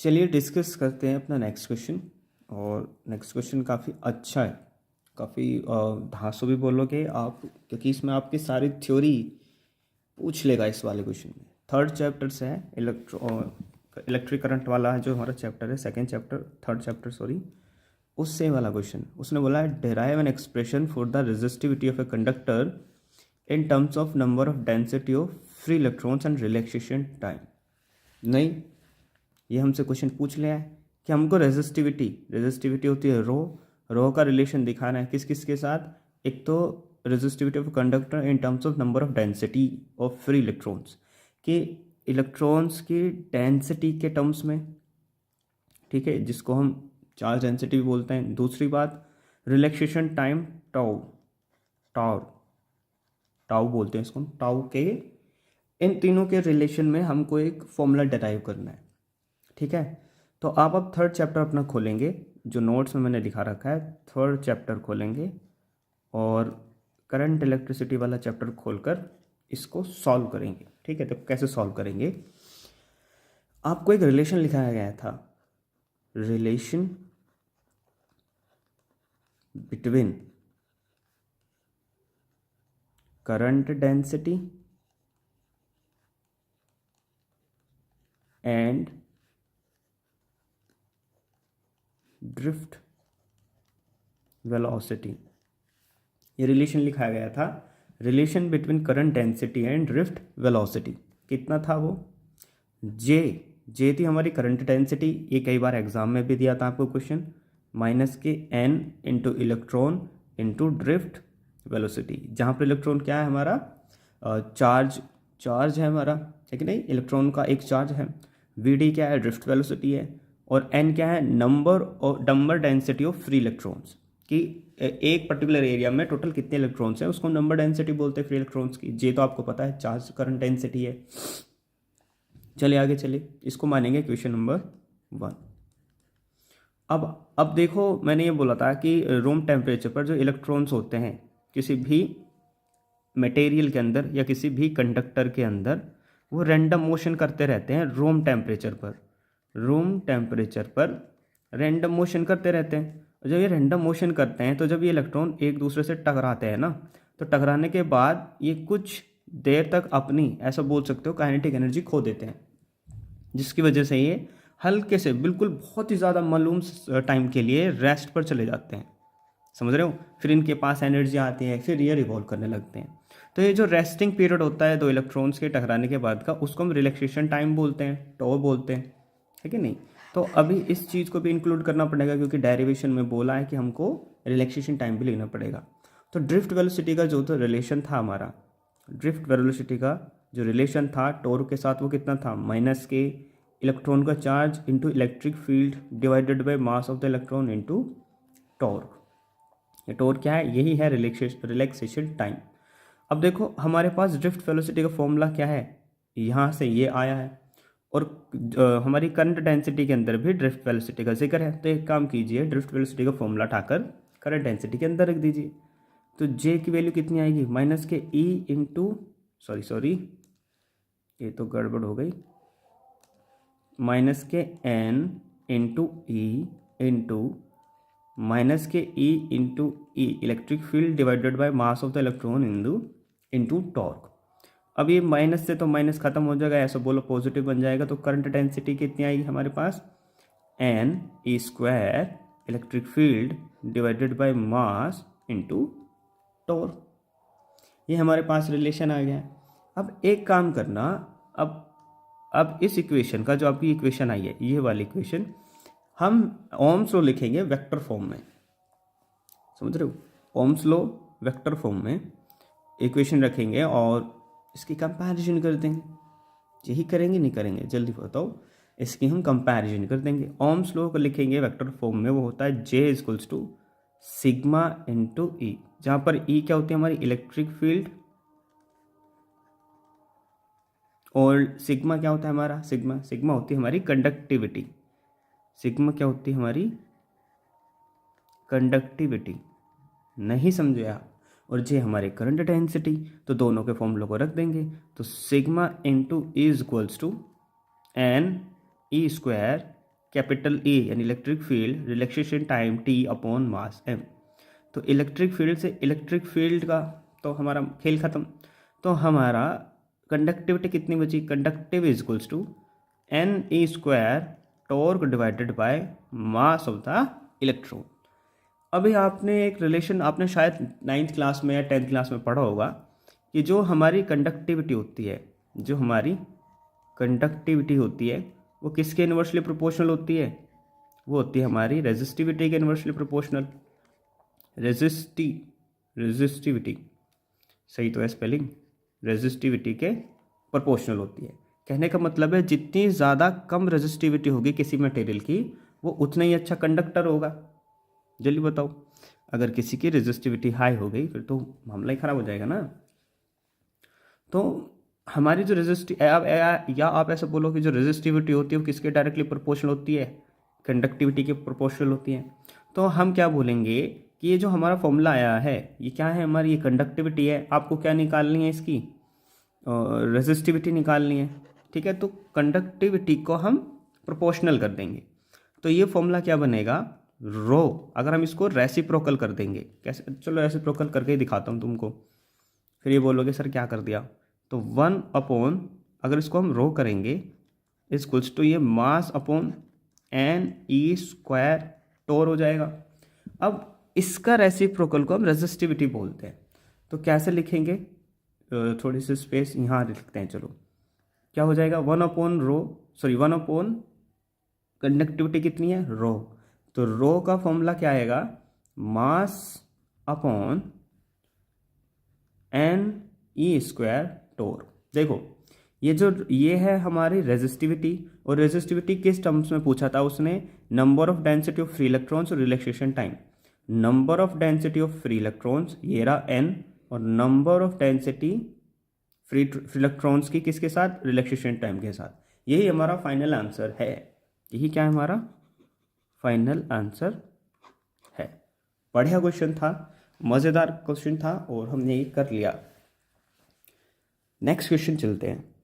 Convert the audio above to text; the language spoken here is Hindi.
चलिए डिस्कस करते हैं अपना नेक्स्ट क्वेश्चन। और नेक्स्ट क्वेश्चन काफ़ी अच्छा है, काफ़ी धांसू भी बोलोगे आप, क्योंकि इसमें आपकी सारी थ्योरी पूछ लेगा इस वाले क्वेश्चन में। थर्ड चैप्टर से है, इलेक्ट्रिक करंट वाला है जो हमारा चैप्टर है, second chapter, third chapter sorry, उससे वाला क्वेश्चन। उसने बोला है derive an expression for the resistivity of a conductor in terms of number of density of free electrons and relaxation time. नहीं, ये हमसे क्वेश्चन पूछ लिया है कि हमको रेजिस्टिविटी होती है रो का रिलेशन दिखाना है किस किस के साथ। एक तो resistivity of conductor in terms of number of density of free electrons, कि इलेक्ट्रॉन्स की डेंसिटी के टर्म्स में, ठीक है, जिसको हम चार्ज डेंसिटी भी बोलते हैं। दूसरी बात रिलैक्सेशन टाइम, टाउ बोलते हैं इसको, टाउ के। इन तीनों के रिलेशन में हमको एक फॉर्मूला डिराइव करना है, ठीक है। तो आप अब थर्ड चैप्टर अपना खोलेंगे, जो नोट्स में मैंने लिखा रखा है, थर्ड चैप्टर खोलेंगे और करंट इलेक्ट्रिसिटी वाला चैप्टर खोलकर इसको सॉल्व करेंगे, ठीक है। तो कैसे सॉल्व करेंगे, आपको एक रिलेशन लिखाया गया था, relation between current density and drift velocity. ये रिलेशन लिखाया गया था, relation between current density and drift velocity. कितना था वो, जे थी हमारी करंट डेंसिटी, ये कई बार एग्जाम में भी दिया था आपको क्वेश्चन, माइनस के N into electron into drift velocity, जहाँ पर इलेक्ट्रॉन क्या है हमारा, चार्ज है हमारा, ठीक है नहीं, इलेक्ट्रॉन का एक चार्ज है। वी क्या है, ड्रिफ्ट वेलोसिटी है। और एन क्या है, number density of free electrons, कि एक पर्टिकुलर एरिया में टोटल कितने इलेक्ट्रॉन्स हैं उसको नंबर डेंसिटी बोलते हैं फ्री इलेक्ट्रॉन्स की। जे तो आपको पता है चार्ज करंट डेंसिटी है। चलिए आगे चलिए, इसको मानेंगे क्वेश्चन नंबर 1। अब देखो, मैंने ये बोला था कि रूम टेम्परेचर पर जो इलेक्ट्रॉन्स होते हैं किसी भी मटेरियल के अंदर या किसी भी कंडक्टर के अंदर, वो रैंडम मोशन करते रहते हैं रूम टेम्परेचर पर रैंडम मोशन करते रहते हैं। जब ये रैंडम मोशन करते हैं तो जब ये इलेक्ट्रॉन एक दूसरे से टकराते हैं ना, तो टकराने के बाद ये कुछ देर तक अपनी, ऐसा बोल सकते हो, काइनेटिक एनर्जी खो देते हैं, जिसकी वजह से ये हल्के से, बिल्कुल बहुत ही ज़्यादा मालूम टाइम के लिए रेस्ट पर चले जाते हैं। समझ रहे हो, फिर इनके पास एनर्जी आती है, फिर ये रिवॉल्व करने लगते हैं। तो ये जो रेस्टिंग पीरियड होता है दो इलेक्ट्रॉन्स के टकराने के बाद का, उसको हम रिलैक्सेशन टाइम बोलते हैं, टॉ बोलते हैं, ठीक है नहीं। तो अभी इस चीज़ को भी इंक्लूड करना पड़ेगा, क्योंकि डेरिवेशन में बोला है कि हमको रिलैक्सेशन टाइम भी लिखना पड़ेगा। तो ड्रिफ्ट वेलोसिटी का जो तो रिलेशन था हमारा, ड्रिफ्ट वेलोसिटी का जो रिलेशन था टॉर्क के साथ, वो कितना था, माइनस के इलेक्ट्रॉन का charge into electric field divided by mass of the electron into torque. ये टॉर्क क्या है, यही है रिलैक्सेशन टाइम। अब देखो हमारे पास ड्रिफ्ट वेलोसिटी का फॉर्मूला क्या है, यहाँ से ये आया है, और हमारी करंट डेंसिटी के अंदर भी ड्रिफ्ट वेलोसिटी का जिक्र है। तो एक काम कीजिए, ड्रिफ्ट वेलोसिटी का फॉर्मूला उठाकर करंट डेंसिटी के अंदर रख दीजिए। तो जे की वैल्यू कितनी आएगी, minus K E into, sorry ये तो गड़बड़ हो गई, माइनस के N into E into minus K E into E electric field divided by mass of the electron into torque. अब ये माइनस से तो माइनस खत्म हो जाएगा, ऐसा बोलो पॉजिटिव बन जाएगा। तो करंट डेंसिटी कितनी आएगी हमारे पास, N E square electric field divided by mass into torque. ये हमारे पास रिलेशन आ गया। अब एक काम करना, अब इस इक्वेशन का जो आपकी इक्वेशन आई है, ये वाली इक्वेशन, हम ओम्स लॉ लिखेंगे वेक्टर फॉर्म में, समझ रहे हो, ओम्स लॉ वेक्टर फॉर्म में इक्वेशन रखेंगे और इसकी कंपैरिजन कर देंगे। यही करेंगे, नहीं करेंगे, जल्दी बताओ, इसकी हम कंपैरिजन कर देंगे। ओम्स लॉ को लिखेंगे वेक्टर फॉर्म में, वो होता है जे इक्वल्स टू सिग्मा इंटू ई, जहाँ पर ई क्या होती है हमारी इलेक्ट्रिक फील्ड, और सिग्मा क्या होता है हमारा, सिग्मा होती है हमारी कंडक्टिविटी। सिग्मा क्या होती है हमारी कंडक्टिविटी, नहीं समझे आप। और जे हमारे करंट डेंसिटी, तो दोनों के फॉर्मूलों को रख देंगे। तो sigma into E equals to N E square capital A यानी electric field relaxation time T upon mass M. तो इलेक्ट्रिक फील्ड से इलेक्ट्रिक फील्ड का तो हमारा खेल ख़त्म। तो हमारा कंडक्टिविटी कितनी बची, conductive is equals to N E square torque divided by mass of the electron. अभी आपने एक रिलेशन आपने शायद 9th क्लास में या 10th क्लास में पढ़ा होगा कि जो हमारी कंडक्टिविटी होती है, जो हमारी कंडक्टिविटी होती है वो किसके इन्वर्सली प्रोपोर्शनल होती है, वो होती है हमारी रेजिस्टिविटी के इन्वर्सली प्रोपोर्शनल। रेजिस्टिविटी सही तो है स्पेलिंग, रेजिस्टिविटी के प्रोपोर्शनल होती है। कहने का मतलब है जितनी ज़्यादा कम रेजिस्टिविटी होगी किसी मटेरियल की वो उतना ही अच्छा कंडक्टर होगा। जल्दी बताओ, अगर किसी की रेजिस्टिविटी हाई हो गई फिर तो मामला ही ख़राब हो जाएगा ना। तो हमारी जो या आप ऐसा बोलो कि जो रेजिस्टिविटी होती है वो किसके डायरेक्टली प्रोपोर्शनल होती है, कंडक्टिविटी के प्रोपोर्शनल होती है। तो हम क्या बोलेंगे कि ये जो हमारा फॉर्मूला आया है ये क्या है, हमारी ये कंडक्टिविटी है। आपको क्या निकालनी है, इसकी रेजिस्टिविटी निकालनी है, ठीक है। तो कंडक्टिविटी को हम प्रोपोर्शनल कर देंगे तो ये फॉर्मूला क्या बनेगा, रो। अगर हम इसको रेसिप्रोकल कर देंगे, कैसे, चलो रेसिप्रोकल करके ही दिखाता हूँ तुमको, फिर ये बोलोगे सर क्या कर दिया। तो 1 अपॉन, अगर इसको हम रो करेंगे इक्वल्स टू ये मास अपॉन एन ई स्क्वायर टोर हो जाएगा। अब इसका रेसिप्रोकल को हम रेजिस्टिविटी बोलते हैं। तो कैसे लिखेंगे, थोड़ी सी स्पेस यहाँ लिखते हैं। चलो क्या हो जाएगा, 1 अपॉन कंडक्टिविटी कितनी है, रो। तो रो का फॉर्मूला क्या आएगा, मास अपॉन एन ई स्क्वायर टोर। देखो ये है हमारी रेजिस्टिविटी, और रेजिस्टिविटी किस टर्म्स में पूछा था उसने, number of density of free electrons और relaxation time. Number of density of free electrons ये रहा n, और number of density free electrons की किसके साथ, रिलैक्सेशन टाइम के साथ। यही हमारा फाइनल आंसर है, यही क्या है हमारा फाइनल आंसर है। बढ़िया क्वेश्चन था, मज़ेदार क्वेश्चन था और हमने ये कर लिया। नेक्स्ट क्वेश्चन चलते हैं।